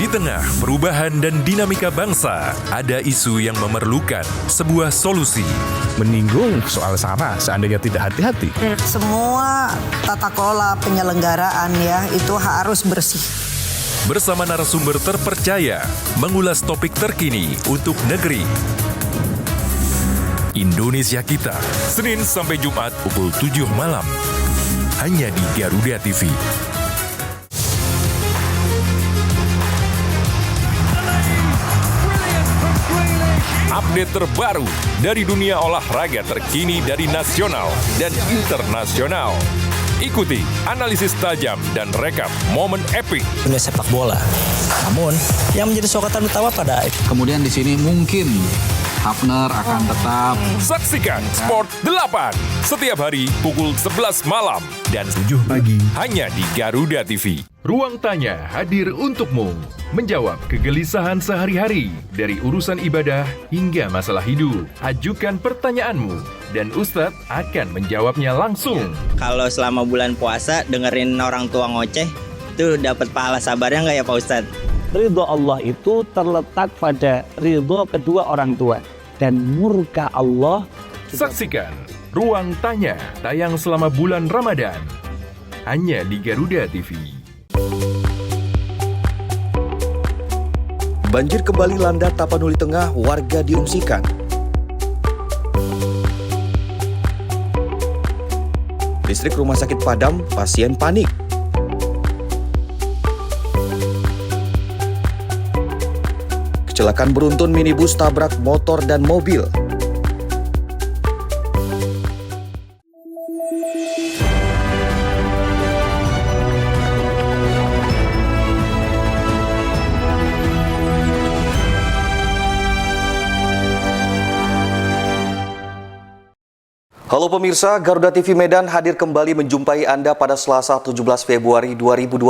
Di tengah perubahan dan dinamika bangsa, ada isu yang memerlukan sebuah solusi. Menyinggung soal SARA seandainya tidak hati-hati. Semua tata kelola penyelenggaraan ya itu harus bersih. Bersama narasumber terpercaya, mengulas topik terkini untuk negeri. Indonesia Kita, Senin sampai Jumat pukul 7 malam. Hanya di Garuda TV. Update terbaru dari dunia olahraga terkini dari nasional dan internasional. Ikuti analisis tajam dan rekap momen epik dunia sepak bola. Namun, yang menjadi sorotan utama pada kemudian di sini mungkin Hafner akan tetap. Saksikan Sport 8 setiap hari pukul 11 malam dan 7 pagi hanya di Garuda TV. Ruang Tanya hadir untukmu, menjawab kegelisahan sehari-hari dari urusan ibadah hingga masalah hidup. Ajukan pertanyaanmu dan Ustadz akan menjawabnya langsung. Kalau selama bulan puasa dengerin orang tua ngoceh, itu dapat pahala sabarnya nggak ya Pak Ustadz? Ridho Allah itu terletak pada ridho kedua orang tua dan murka Allah. Saksikan Ruang Tanya tayang selama bulan Ramadan hanya di Garuda TV. Banjir kembali landa Tapanuli Tengah, warga diungsikan. Listrik rumah sakit padam, pasien panik. Kecelakaan beruntun minibus tabrak motor dan mobil. Halo pemirsa, Garuda TV Medan hadir kembali menjumpai Anda pada Selasa 17 Februari 2026.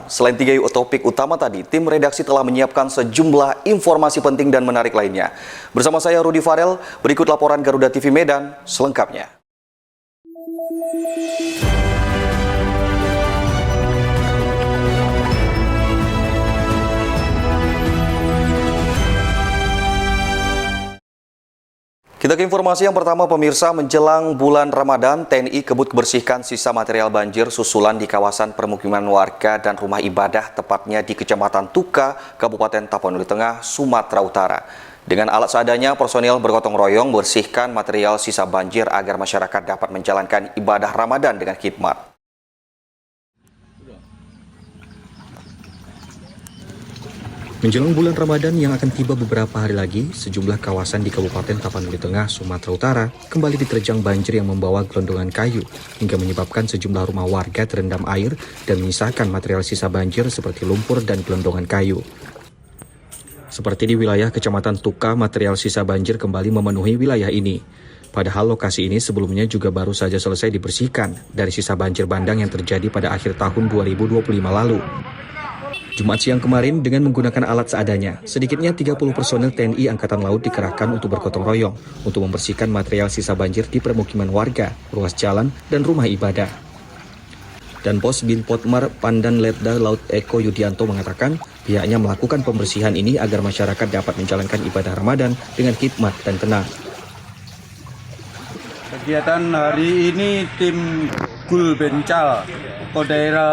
Selain 3 topik utama tadi, tim redaksi telah menyiapkan sejumlah informasi penting dan menarik lainnya. Bersama saya Rudi Farel, berikut laporan Garuda TV Medan selengkapnya. Kita ke informasi yang pertama pemirsa, menjelang bulan Ramadan, TNI kebut kebersihkan sisa material banjir susulan di kawasan permukiman warga dan rumah ibadah, tepatnya di Kecamatan Tuka, Kabupaten Tapanuli Tengah, Sumatera Utara. Dengan alat seadanya, personil bergotong royong membersihkan material sisa banjir agar masyarakat dapat menjalankan ibadah Ramadan dengan khidmat. Menjelang bulan Ramadan yang akan tiba beberapa hari lagi, sejumlah kawasan di Kabupaten Tapanuli Tengah, Sumatera Utara kembali diterjang banjir yang membawa gelondongan kayu hingga menyebabkan sejumlah rumah warga terendam air dan menyisakan material sisa banjir seperti lumpur dan gelondongan kayu. Seperti di wilayah Kecamatan Tuka, material sisa banjir kembali memenuhi wilayah ini. Padahal lokasi ini sebelumnya juga baru saja selesai dibersihkan dari sisa banjir bandang yang terjadi pada akhir tahun 2025 lalu. Jumat siang kemarin dengan menggunakan alat seadanya, sedikitnya 30 personel TNI Angkatan Laut dikerahkan untuk bergotong royong untuk membersihkan material sisa banjir di permukiman warga, ruas jalan, dan rumah ibadah. Dan Pos Bin Potmar Pandan Letda Laut Eko Yudianto mengatakan pihaknya melakukan pembersihan ini agar masyarakat dapat menjalankan ibadah Ramadan dengan hikmat dan tenang. Kegiatan hari ini tim Gul Bencal Kodaira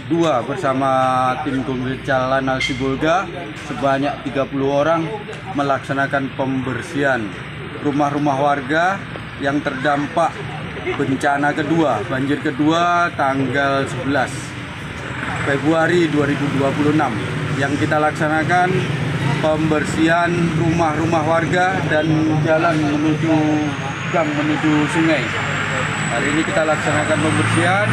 2 bersama tim Gul Bencal Lanal Sibolga sebanyak 30 orang melaksanakan pembersihan rumah-rumah warga yang terdampak bencana kedua, banjir kedua tanggal 11 Februari 2026 yang kita laksanakan pembersihan rumah-rumah warga dan jalan menuju gang menuju sungai. Hari ini kita laksanakan pembersihan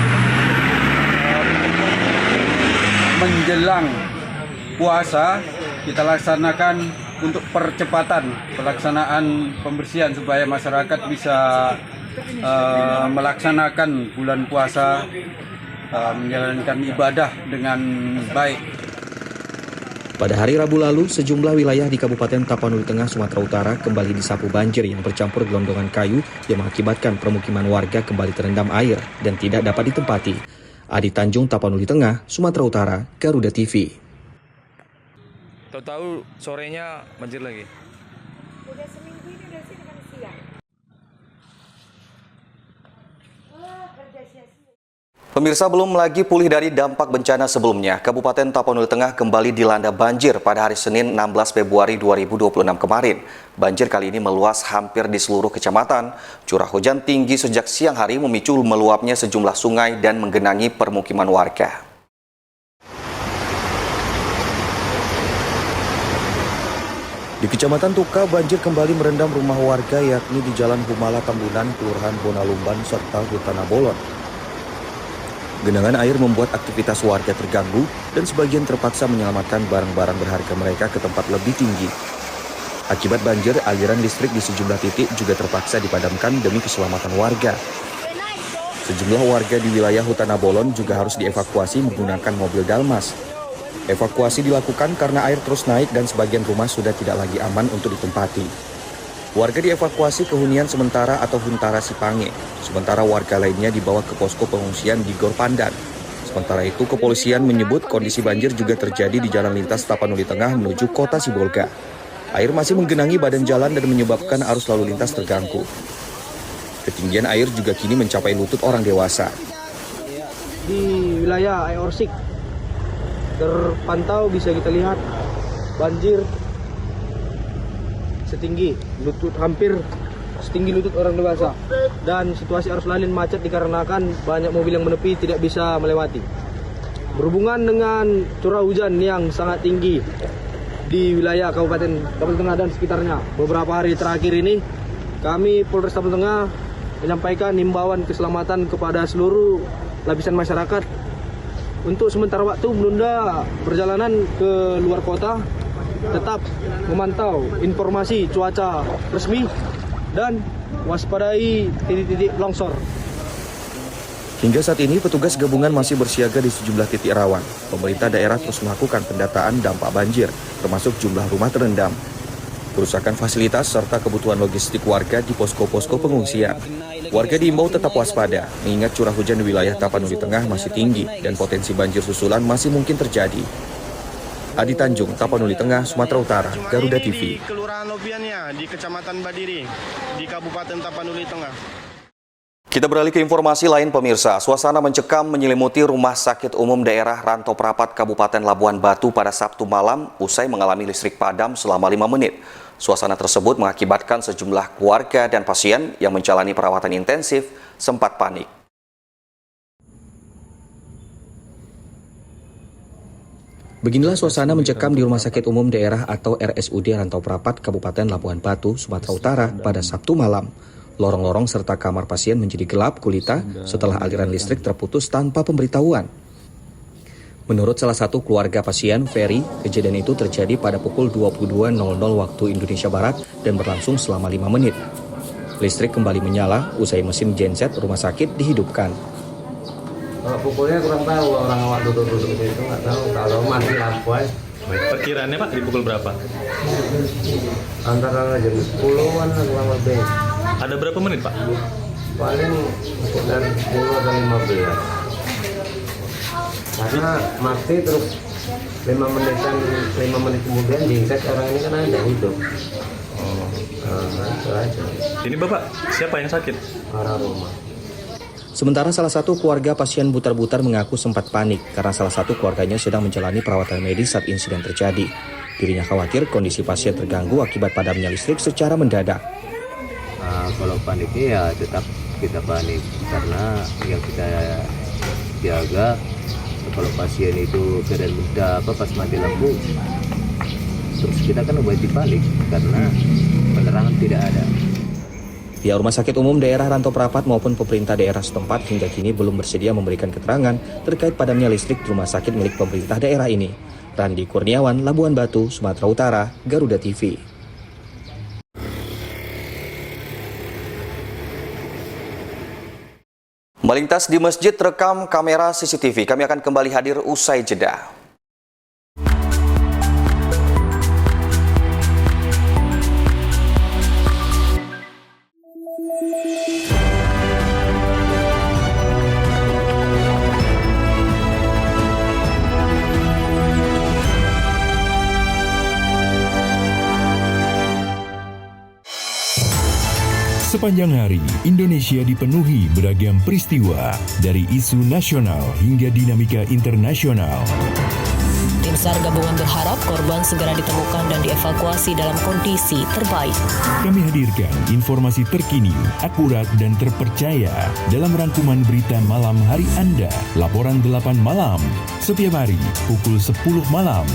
menjelang puasa. Kita laksanakan untuk percepatan pelaksanaan pembersihan supaya masyarakat bisa melaksanakan bulan puasa, menjalankan ibadah dengan baik. Pada hari Rabu lalu, sejumlah wilayah di Kabupaten Tapanuli Tengah, Sumatera Utara kembali disapu banjir yang bercampur gelondongan kayu yang mengakibatkan permukiman warga kembali terendam air dan tidak dapat ditempati. Adi Tanjung, Tapanuli Tengah, Sumatera Utara, Garuda TV. Tahu-tahu sorenya banjir lagi. Udah seminggu ini udah sini kan siang. Kerja sia-sia. Pemirsa, belum lagi pulih dari dampak bencana sebelumnya, Kabupaten Tapanuli Tengah kembali dilanda banjir pada hari Senin 16 Februari 2026 kemarin. Banjir kali ini meluas hampir di seluruh kecamatan. Curah hujan tinggi sejak siang hari memicu meluapnya sejumlah sungai dan menggenangi permukiman warga. Di Kecamatan Tuka, banjir kembali merendam rumah warga yakni di Jalan Humala Tambunan, Kelurahan Bonalumban, serta Hutan Abolon. Genangan air membuat aktivitas warga terganggu dan sebagian terpaksa menyelamatkan barang-barang berharga mereka ke tempat lebih tinggi. Akibat banjir, aliran listrik di sejumlah titik juga terpaksa dipadamkan demi keselamatan warga. Sejumlah warga di wilayah Hutan Abolon juga harus dievakuasi menggunakan mobil Dalmas. Evakuasi dilakukan karena air terus naik dan sebagian rumah sudah tidak lagi aman untuk ditempati. Warga dievakuasi ke hunian sementara atau Huntara Sipange. Sementara warga lainnya dibawa ke posko pengungsian di Gor Pandan. Sementara itu, kepolisian menyebut kondisi banjir juga terjadi di jalan lintas Tapanuli Tengah menuju kota Sibolga. Air masih menggenangi badan jalan dan menyebabkan arus lalu lintas terganggu. Ketinggian air juga kini mencapai lutut orang dewasa. Di wilayah Ayorsik terpantau bisa kita lihat banjir setinggi lutut, hampir setinggi lutut orang dewasa, dan situasi arus lalu lintas macet dikarenakan banyak mobil yang menepi tidak bisa melewati. Berhubungan dengan curah hujan yang sangat tinggi di wilayah Kabupaten Tapanuli Tengah dan sekitarnya beberapa hari terakhir ini, kami Polres Tapanuli Tengah menyampaikan himbauan keselamatan kepada seluruh lapisan masyarakat untuk sementara waktu menunda perjalanan ke luar kota, tetap memantau informasi cuaca resmi dan waspadai titik-titik longsor. Hingga saat ini, petugas gabungan masih bersiaga di sejumlah titik rawan. Pemerintah daerah terus melakukan pendataan dampak banjir, termasuk jumlah rumah terendam, kerusakan fasilitas, serta kebutuhan logistik warga di posko-posko pengungsian. Warga diimbau tetap waspada, mengingat curah hujan di wilayah Tapanuli Tengah masih tinggi dan potensi banjir susulan masih mungkin terjadi. Adi Tanjung, Tapanuli Tengah, Sumatera Utara, Garuda TV. Di Kelurahan Lopiannya, di Kecamatan Badiri, di Kabupaten Tapanuli Tengah. Kita beralih ke informasi lain, pemirsa. Suasana mencekam menyelimuti Rumah Sakit Umum Daerah Rantau Prapat Kabupaten Labuan Batu pada Sabtu malam usai mengalami listrik padam selama 5 menit. Suasana tersebut mengakibatkan sejumlah keluarga dan pasien yang menjalani perawatan intensif sempat panik. Beginilah suasana mencekam di Rumah Sakit Umum Daerah atau RSUD Rantau Prapat Kabupaten Labuan Batu, Sumatera Utara pada Sabtu malam. Lorong-lorong serta kamar pasien menjadi gelap gulita setelah aliran listrik terputus tanpa pemberitahuan. Menurut salah satu keluarga pasien, Ferry, kejadian itu terjadi pada pukul 22.00 waktu Indonesia Barat dan berlangsung selama 5 menit. Listrik kembali menyala usai mesin genset rumah sakit dihidupkan. Kalau pukulnya kurang tahu, orang awak duduk-duduk di situ nggak tahu. Kalau mati lampu aja. Perkiraannya Pak di pukul berapa? Antara jam 10-an kurang lebih. Ada berapa menit Pak? Paling dari 10 atau 15. Karena mati terus 5 menit kemudian genset orang ini kan ada hidup. Itu aja. Ini Bapak, siapa yang sakit? Orang rumah. Sementara salah satu keluarga pasien butar-butar mengaku sempat panik karena salah satu keluarganya sedang menjalani perawatan medis saat insiden terjadi. Dirinya khawatir kondisi pasien terganggu akibat padamnya listrik secara mendadak. Kalau paniknya ya tetap kita panik karena yang kita jaga kalau pasien itu keadaan muda pas mati lampu, terus kita kan wajib balik karena penerangan tidak ada. Pihak Rumah Sakit Umum Daerah Rantau Prapat maupun pemerintah daerah setempat hingga kini belum bersedia memberikan keterangan terkait padamnya listrik di rumah sakit milik pemerintah daerah ini. Randi Kurniawan, Labuan Batu, Sumatera Utara, Garuda TV. Melintas di masjid terekam kamera CCTV. Kami akan kembali hadir usai jeda. Sepanjang hari, Indonesia dipenuhi beragam peristiwa, dari isu nasional hingga dinamika internasional. Tim SAR gabungan berharap korban segera ditemukan dan dievakuasi dalam kondisi terbaik. Kami hadirkan informasi terkini, akurat dan terpercaya dalam rangkuman berita malam hari Anda. Laporan 8 malam, setiap hari pukul 10 malam.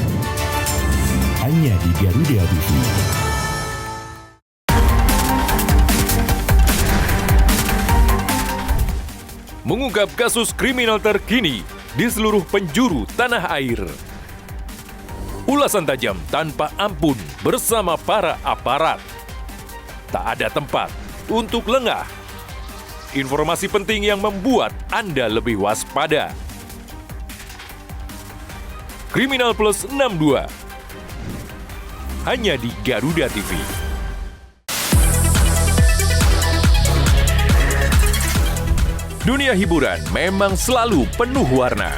Hanya di Garuda TV. Mengungkap kasus kriminal terkini di seluruh penjuru tanah air. Ulasan tajam tanpa ampun bersama para aparat. Tak ada tempat untuk lengah. Informasi penting yang membuat Anda lebih waspada. Kriminal Plus 62. Hanya di Garuda TV. Dunia hiburan memang selalu penuh warna.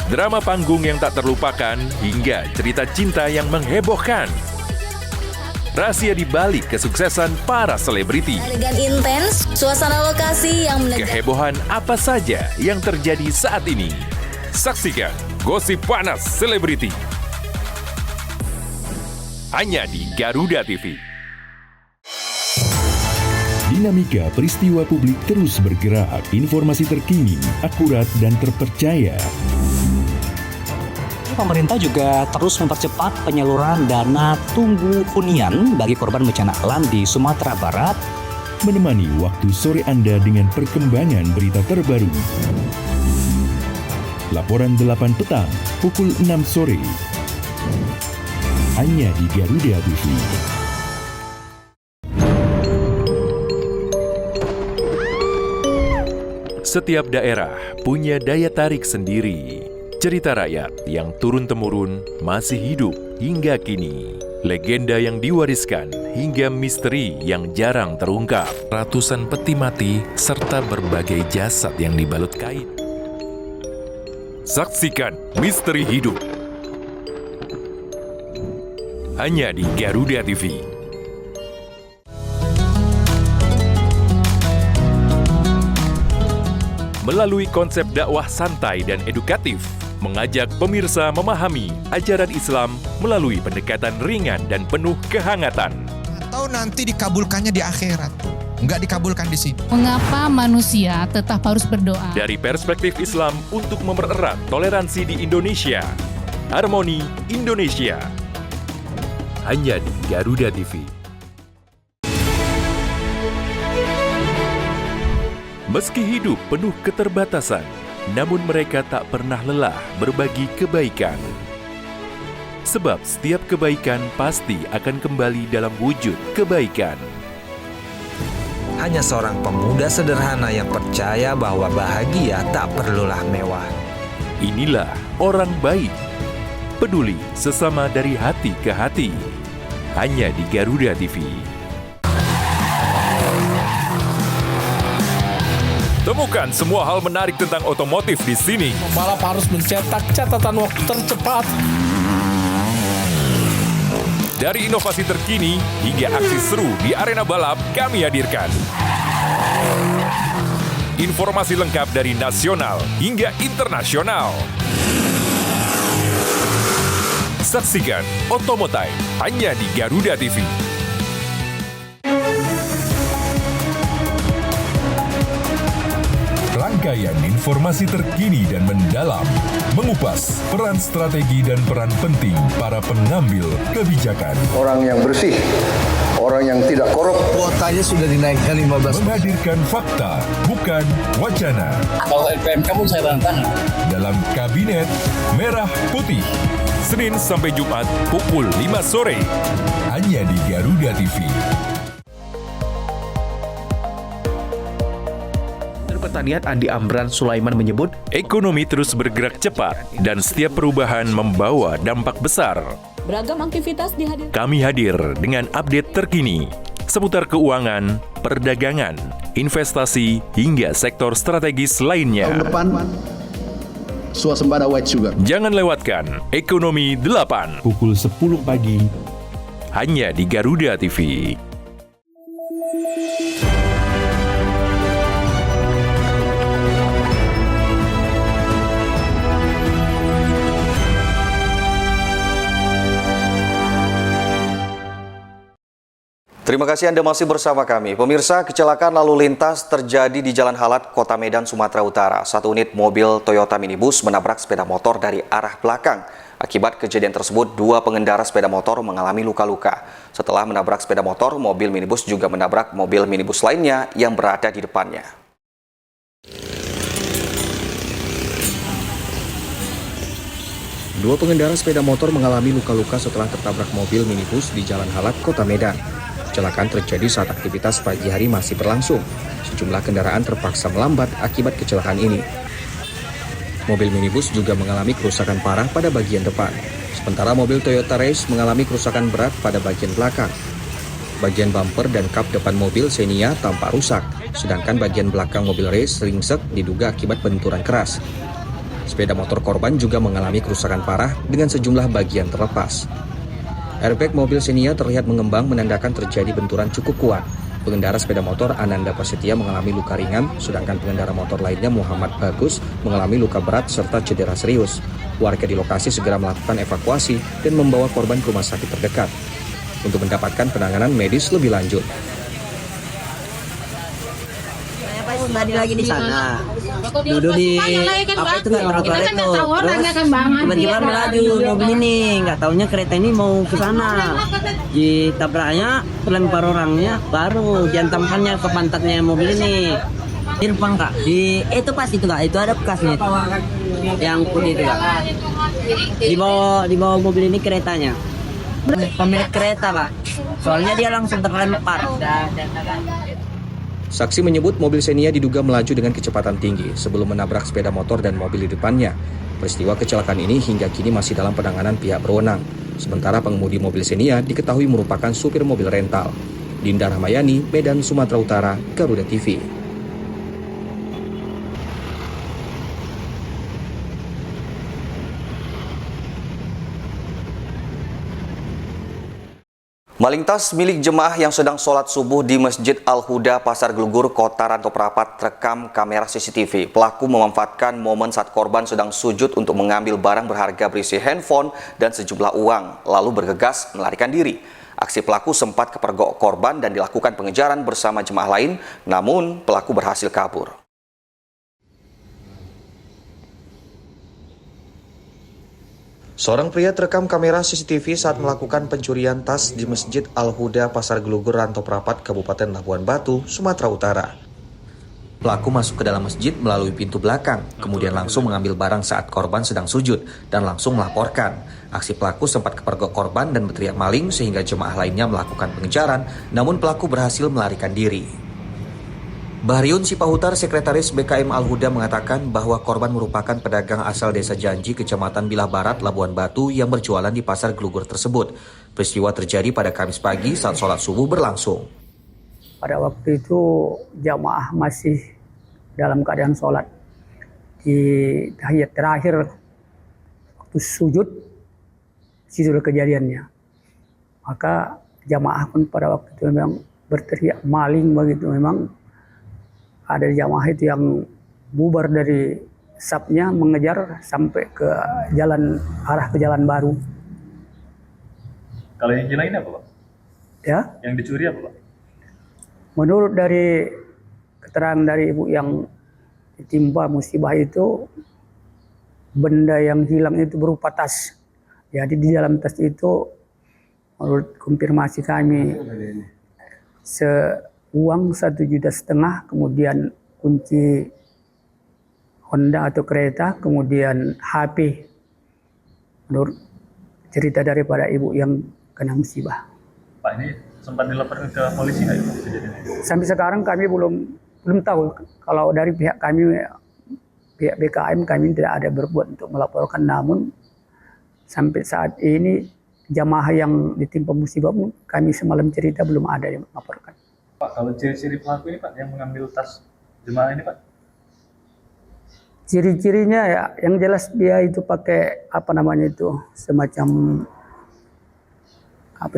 Drama panggung yang tak terlupakan hingga cerita cinta yang menghebohkan. Rahasia di balik kesuksesan para selebriti. Elegan intens, suasana lokasi yang Kehebohan apa saja yang terjadi saat ini. Saksikan Gosip Panas Selebriti. Hanya di Garuda TV. Dinamika peristiwa publik terus bergerak, informasi terkini, akurat dan terpercaya. Pemerintah juga terus mempercepat penyaluran dana tunggu hunian bagi korban bencana alam di Sumatera Barat. Menemani waktu sore Anda dengan perkembangan berita terbaru. Laporan 8 petang, pukul 6 sore. Hanya di Garuda TV. Setiap daerah punya daya tarik sendiri. Cerita rakyat yang turun-temurun masih hidup hingga kini. Legenda yang diwariskan hingga misteri yang jarang terungkap. Ratusan peti mati serta berbagai jasad yang dibalut kain. Saksikan misteri hidup. Hanya di Garuda TV. Melalui konsep dakwah santai dan edukatif, mengajak pemirsa memahami ajaran Islam melalui pendekatan ringan dan penuh kehangatan. Atau nanti dikabulkannya di akhirat, nggak dikabulkan di sini. Mengapa manusia tetap harus berdoa? Dari perspektif Islam untuk mempererat toleransi di Indonesia. Harmoni Indonesia. Hanya di Garuda TV. Meski hidup penuh keterbatasan, namun mereka tak pernah lelah berbagi kebaikan. Sebab setiap kebaikan pasti akan kembali dalam wujud kebaikan. Hanya seorang pemuda sederhana yang percaya bahwa bahagia tak perlulah mewah. Inilah orang baik, peduli sesama dari hati ke hati. Hanya di Garuda TV. Temukan semua hal menarik tentang otomotif di sini. Pembalap harus mencetak catatan waktu tercepat. Dari inovasi terkini hingga aksi seru di arena balap, kami hadirkan. Informasi lengkap dari nasional hingga internasional. Saksikan Otomotive hanya di Garuda TV. Rangkaian informasi terkini dan mendalam, mengupas peran strategi dan peran penting para pengambil kebijakan. Orang yang bersih, orang yang tidak korup. Kuotanya sudah dinaikkan 15%. Menghadirkan fakta, bukan wacana. Kalau LPMK pun saya tantang. Dalam Kabinet Merah Putih, Senin sampai Jumat pukul 5 sore. Hanya di Garuda TV. Pertanian Andi Amran Sulaiman menyebut, ekonomi terus bergerak cepat dan setiap perubahan membawa dampak besar. beragam aktivitas dihadirkan. Kami hadir dengan update terkini seputar keuangan, perdagangan, investasi, hingga sektor strategis lainnya. Tahun depan, swasembada white sugar. Jangan lewatkan Ekonomi 8 pukul 10 pagi hanya di Garuda TV. Terima kasih Anda masih bersama kami. Pemirsa, kecelakaan lalu lintas terjadi di Jalan Halat, Kota Medan, Sumatera Utara. Satu unit mobil Toyota minibus menabrak sepeda motor dari arah belakang. Akibat kejadian tersebut, 2 pengendara sepeda motor mengalami luka-luka. Setelah menabrak sepeda motor, mobil minibus juga menabrak mobil minibus lainnya yang berada di depannya. Dua pengendara sepeda motor mengalami luka-luka setelah tertabrak mobil minibus di Jalan Halat, Kota Medan. Kecelakaan terjadi saat aktivitas pagi hari masih berlangsung. Sejumlah kendaraan terpaksa melambat akibat kecelakaan ini. Mobil minibus juga mengalami kerusakan parah pada bagian depan. Sementara mobil Toyota Race mengalami kerusakan berat pada bagian belakang. Bagian bumper dan kap depan mobil Xenia tampak rusak, sedangkan bagian belakang mobil Race ringsek diduga akibat benturan keras. Sepeda motor korban juga mengalami kerusakan parah dengan sejumlah bagian terlepas. Airbag mobil Xenia terlihat mengembang menandakan terjadi benturan cukup kuat. Pengendara sepeda motor Ananda Prasetya mengalami luka ringan, sedangkan pengendara motor lainnya Muhammad Bagus mengalami luka berat serta cedera serius. Warga di lokasi segera melakukan evakuasi dan membawa korban ke rumah sakit terdekat untuk mendapatkan penanganan medis lebih lanjut. Tadi lagi di sana duduk di apa itu trotoar itu, tiba-tiba melaju mobil ini, nggak taunya kereta ini mau ke sana, ditabraknya terlempar orangnya, baru diantamkannya ke pantatnya mobil ini. Di depan kak, itu pas itu kak, itu ada bekasnya itu, yang putih itu kak, di bawah mobil ini keretanya, pemilik kereta kak, soalnya dia langsung terlempar. Saksi menyebut mobil Xenia diduga melaju dengan kecepatan tinggi sebelum menabrak sepeda motor dan mobil di depannya. Peristiwa kecelakaan ini hingga kini masih dalam penanganan pihak berwenang. Sementara pengemudi mobil Xenia diketahui merupakan supir mobil rental. Dinda Rahmayani, Medan, Sumatera Utara, Garuda TV. Maling tas milik jemaah yang sedang sholat subuh di Masjid Al-Huda, Pasar Gelugur, Kota Ranto Prapat terekam kamera CCTV. Pelaku memanfaatkan momen saat korban sedang sujud untuk mengambil barang berharga berisi handphone dan sejumlah uang, lalu bergegas melarikan diri. Aksi pelaku sempat kepergok korban dan dilakukan pengejaran bersama jemaah lain, namun pelaku berhasil kabur. Seorang pria terekam kamera CCTV saat melakukan pencurian tas di Masjid Al-Huda, Pasar Gelugur, Ranto Prapat, Kabupaten Labuan Batu, Sumatera Utara. Pelaku masuk ke dalam masjid melalui pintu belakang, kemudian langsung mengambil barang saat korban sedang sujud dan langsung melaporkan. Aksi pelaku sempat kepergok korban dan berteriak maling sehingga jemaah lainnya melakukan pengejaran, namun pelaku berhasil melarikan diri. Bahriyun Sipahutar, Sekretaris BKM Al-Huda, mengatakan bahwa korban merupakan pedagang asal Desa Janji, Kecamatan Bilah Barat, Labuan Batu yang berjualan di Pasar Gelugur tersebut. Peristiwa terjadi pada Kamis pagi saat sholat subuh berlangsung. Pada waktu itu jamaah masih dalam keadaan sholat. Di tahiyat terakhir, waktu sujud kejadiannya. Maka jamaah pun pada waktu itu memang berteriak maling begitu. Memang ada jamaah itu yang bubar dari sapnya mengejar sampai ke arah ke jalan baru. Kalau yang hilang ini apa Pak? Ya? Yang dicuri apa Pak? Menurut dari keterangan dari ibu yang ditimpa musibah itu, benda yang hilang itu berupa tas. Jadi di dalam tas itu, menurut konfirmasi kami, uang 1,5 juta, kemudian kunci Honda atau kereta, kemudian HP. Menurut cerita daripada ibu yang kena musibah. Pak, ini sempat dilaporkan ke polisi nggak itu kejadian ini? Sampai sekarang kami belum tahu. Kalau dari pihak kami, pihak BKM, kami tidak ada berbuat untuk melaporkan. Namun sampai saat ini jamaah yang ditimpa musibah kami semalam cerita belum ada yang melaporkan. Pak, kalau ciri-ciri pelaku ini Pak yang mengambil tas jemaah ini Pak? Ciri-cirinya ya yang jelas dia itu pakai semacam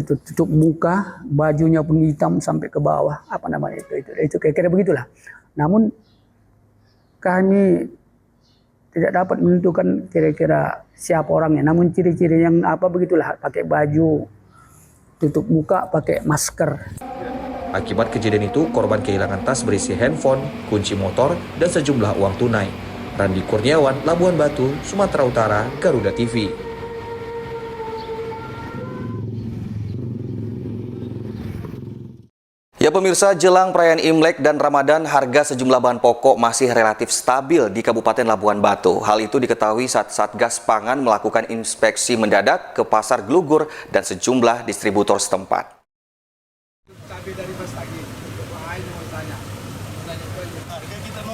tutup muka, bajunya pun hitam sampai ke bawah, itu kira-kira begitulah. Namun kami tidak dapat menentukan kira-kira siapa orangnya, namun ciri-ciri yang begitulah, pakai baju, tutup muka, pakai masker. Akibat kejadian itu, korban kehilangan tas berisi handphone, kunci motor, dan sejumlah uang tunai. Randi Kurniawan, Labuan Batu, Sumatera Utara, Garuda TV. Ya pemirsa, jelang perayaan Imlek dan Ramadan, harga sejumlah bahan pokok masih relatif stabil di Kabupaten Labuan Batu. Hal itu diketahui saat Satgas Pangan melakukan inspeksi mendadak ke Pasar Gelugur dan sejumlah distributor setempat.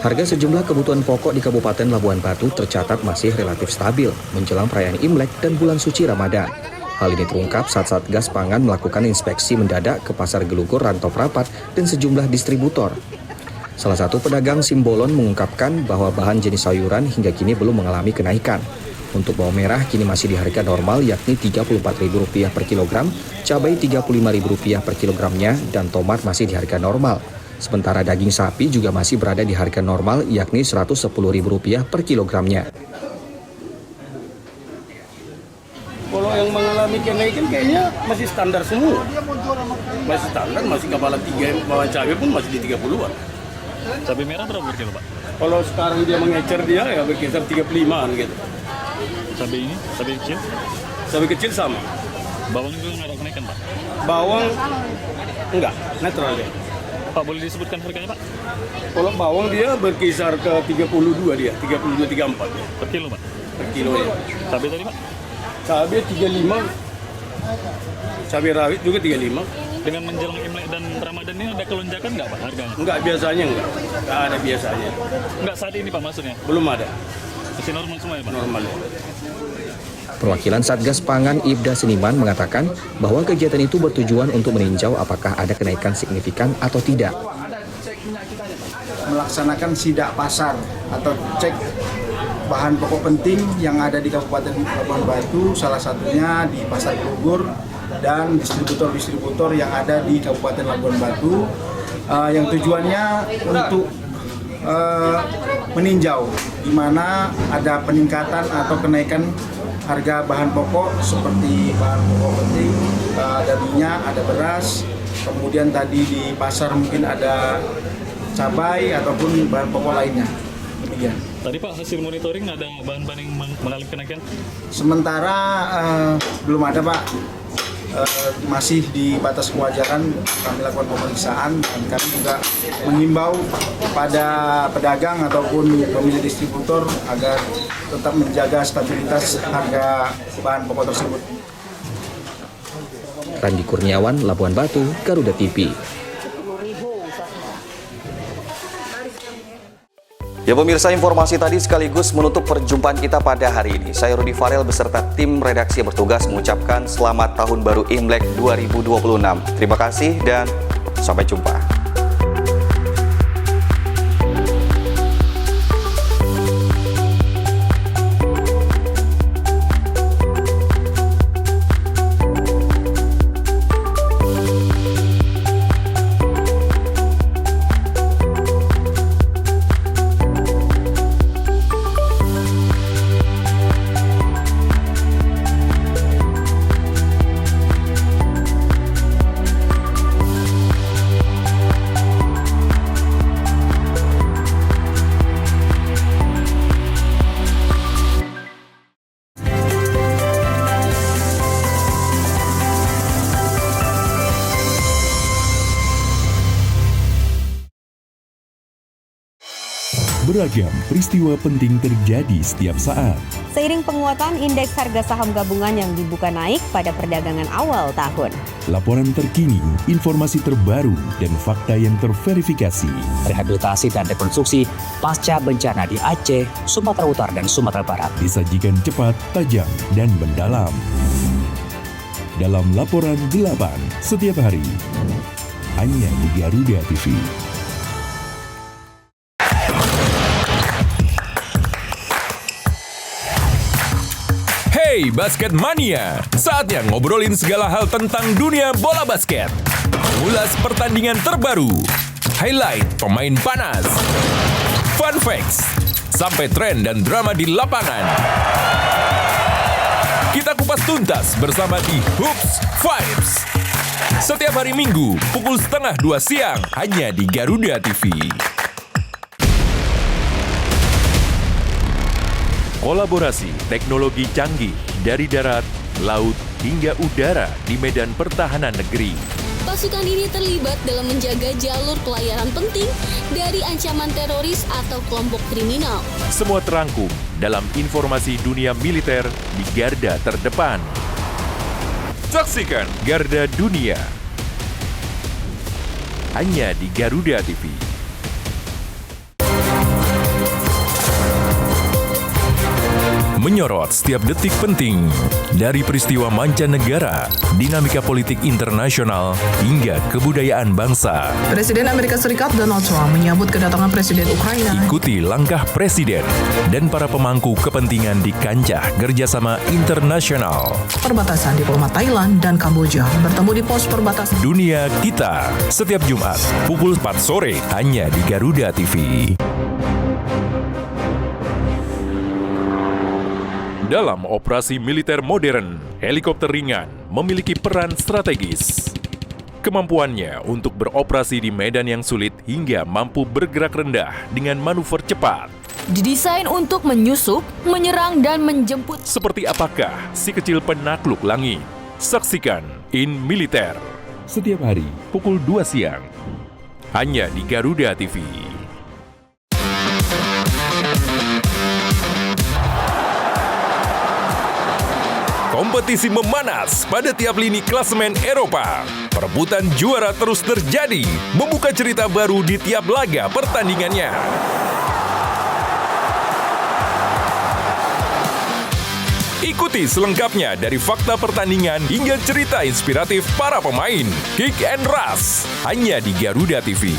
Harga sejumlah kebutuhan pokok di Kabupaten Labuan Batu tercatat masih relatif stabil menjelang perayaan Imlek dan bulan suci Ramadan. Hal ini terungkap saat Satgas Pangan melakukan inspeksi mendadak ke Pasar Gelugur Rantau Prapat dan sejumlah distributor. Salah satu pedagang Simbolon mengungkapkan bahwa bahan jenis sayuran hingga kini belum mengalami kenaikan. Untuk bawang merah kini masih di harga normal yakni Rp34.000 per kilogram, cabai Rp35.000 per kilogramnya, dan tomat masih di harga normal. Sementara daging sapi juga masih berada di harga normal yakni Rp110.000 per kilogramnya. Kalau yang mengalami kenaikan kayaknya masih standar semua. Masih standar, masih kepala 3, bawang cabai pun masih di 30-an. Cabai merah berapa per kilo, Pak? Kalau sekarang dia mengecer dia ya berkisar 35-an gitu. Cabai ini, cabai kecil? Cabai kecil sama. Bawang juga nggak ada kenaikan, Pak? Bawang enggak, netral dia. Pak, boleh disebutkan harganya, Pak? Kalau bawang dia berkisar ke 32 dia, 32-34 dia. Per kilo, Pak? Per kilo ya. Cabai tadi, Pak? Cabai 35, cabai rawit juga 35. Dengan menjelang Imlek dan Ramadan ini ada kelonjakan nggak, Pak, harganya? Enggak, biasanya enggak ada biasanya. Enggak saat ini, Pak, maksudnya? Belum ada. Masih normal semua ya, Pak? Normal ya. Perwakilan Satgas Pangan Ibda Seniman mengatakan bahwa kegiatan itu bertujuan untuk meninjau apakah ada kenaikan signifikan atau tidak. Melaksanakan sidak pasar atau cek bahan pokok penting yang ada di Kabupaten Labuan Batu, salah satunya di Pasar Gelugur dan distributor-distributor yang ada di Kabupaten Labuan Batu, yang tujuannya untuk meninjau di mana ada peningkatan atau kenaikan harga bahan pokok seperti bahan pokok penting, ada minyak, ada beras, kemudian tadi di pasar mungkin ada cabai ataupun bahan pokok lainnya. Demikian. Tadi Pak, hasil monitoring ada bahan-bahan yang mengalami kenaikan? Sementara belum ada, Pak. Masih di batas kewajaran kami lakukan pemeriksaan dan kami juga mengimbau pada pedagang ataupun pemilik distributor agar tetap menjaga stabilitas harga bahan pokok tersebut. Randi Kurniawan, Labuan Batu, Garuda TV. Ya pemirsa, informasi tadi sekaligus menutup perjumpaan kita pada hari ini. Saya Rudi Farel beserta tim redaksi yang bertugas mengucapkan selamat Tahun Baru Imlek 2026. Terima kasih dan sampai jumpa. Beragam peristiwa penting terjadi setiap saat. Seiring penguatan indeks harga saham gabungan yang dibuka naik pada perdagangan awal tahun. Laporan terkini, informasi terbaru, dan fakta yang terverifikasi. Rehabilitasi dan rekonstruksi pasca bencana di Aceh, Sumatera Utara, dan Sumatera Barat. Disajikan cepat, tajam, dan mendalam. Dalam Laporan 8 setiap hari. Hanya di Garuda TV. Hey Basket Mania, saatnya ngobrolin segala hal tentang dunia bola basket. Ulas pertandingan terbaru, highlight pemain panas, fun facts, sampai tren dan drama di lapangan. Kita kupas tuntas bersama di Hoops Vibes. Setiap hari Minggu, pukul 1:30 siang, hanya di Garuda TV. Kolaborasi teknologi canggih dari darat, laut, hingga udara di medan pertahanan negeri. Pasukan ini terlibat dalam menjaga jalur pelayaran penting dari ancaman teroris atau kelompok kriminal. Semua terangkum dalam informasi dunia militer di garda terdepan. Saksikan Garda Dunia hanya di Garuda TV. Menyorot setiap detik penting dari peristiwa mancanegara, dinamika politik internasional, hingga kebudayaan bangsa. Presiden Amerika Serikat Donald Trump menyambut kedatangan Presiden Ukraina. Ikuti langkah Presiden dan para pemangku kepentingan di kancah kerjasama internasional. Perbatasan diplomat Thailand dan Kamboja bertemu di pos perbatasan. Dunia Kita, setiap Jumat, pukul 4 sore, hanya di Garuda TV. Dalam operasi militer modern, helikopter ringan memiliki peran strategis. Kemampuannya untuk beroperasi di medan yang sulit hingga mampu bergerak rendah dengan manuver cepat. Didesain untuk menyusup, menyerang, dan menjemput. Seperti apakah si kecil penakluk langit? Saksikan In Militer setiap hari pukul 2 siang. Hanya di Garuda TV. Kompetisi memanas pada tiap lini klasemen Eropa. Perebutan juara terus terjadi, membuka cerita baru di tiap laga pertandingannya. Ikuti selengkapnya dari fakta pertandingan hingga cerita inspiratif para pemain. Kick and Rush, hanya di Garuda TV.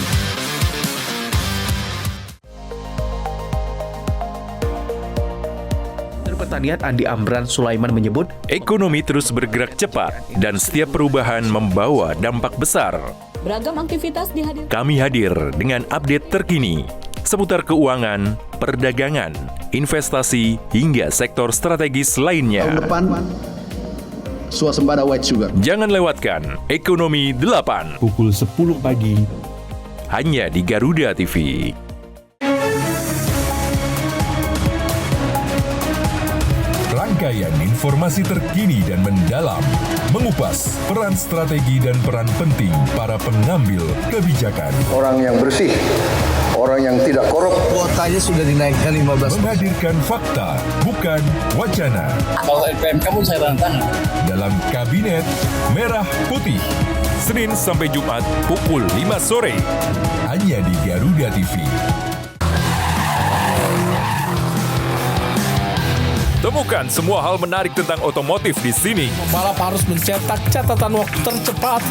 Pertanian Andi Amran Sulaiman menyebut, ekonomi terus bergerak cepat dan setiap perubahan membawa dampak besar. Beragam aktivitas dihadirkan. Kami hadir dengan update terkini seputar keuangan, perdagangan, investasi, hingga sektor strategis lainnya. Tahun depan, swasembada white sugar. Jangan lewatkan Ekonomi 8 pukul 10 pagi hanya di Garuda TV. Rangkaian informasi terkini dan mendalam, mengupas peran strategi dan peran penting para pengambil kebijakan. Orang yang bersih, orang yang tidak korup. Kuotanya sudah dinaikkan 15%. Menghadirkan fakta, bukan wacana. Kalau LPMK pun saya tantang. Dalam Kabinet Merah Putih, Senin sampai Jumat pukul 5 sore, hanya di Garuda TV. Temukan semua hal menarik tentang otomotif di sini. Pembalap harus mencetak catatan waktu tercepat.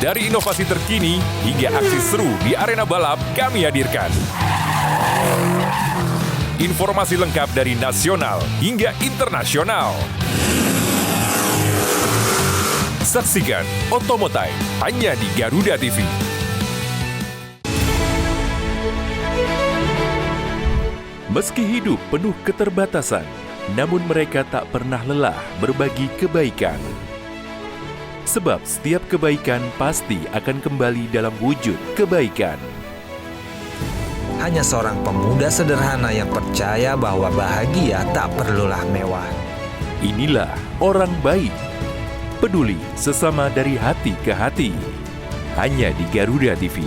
Dari inovasi terkini hingga aksi seru di arena balap, kami hadirkan. Informasi lengkap dari nasional hingga internasional. Saksikan Otomotive hanya di Garuda TV. Meski hidup penuh keterbatasan, namun mereka tak pernah lelah berbagi kebaikan. Sebab setiap kebaikan pasti akan kembali dalam wujud kebaikan. Hanya seorang pemuda sederhana yang percaya bahwa bahagia tak perlulah mewah. Inilah orang baik, peduli sesama dari hati ke hati. Hanya di Garuda TV.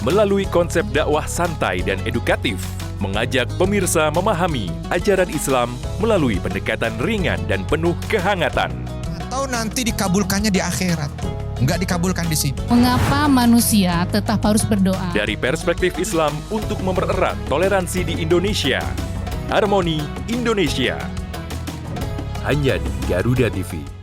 Melalui konsep dakwah santai dan edukatif, mengajak pemirsa memahami ajaran Islam melalui pendekatan ringan dan penuh kehangatan. Atau nanti dikabulkannya di akhirat, nggak dikabulkan di sini. Mengapa manusia tetap harus berdoa? Dari perspektif Islam untuk mempererat toleransi di Indonesia, Harmoni Indonesia. Hanya di Garuda TV.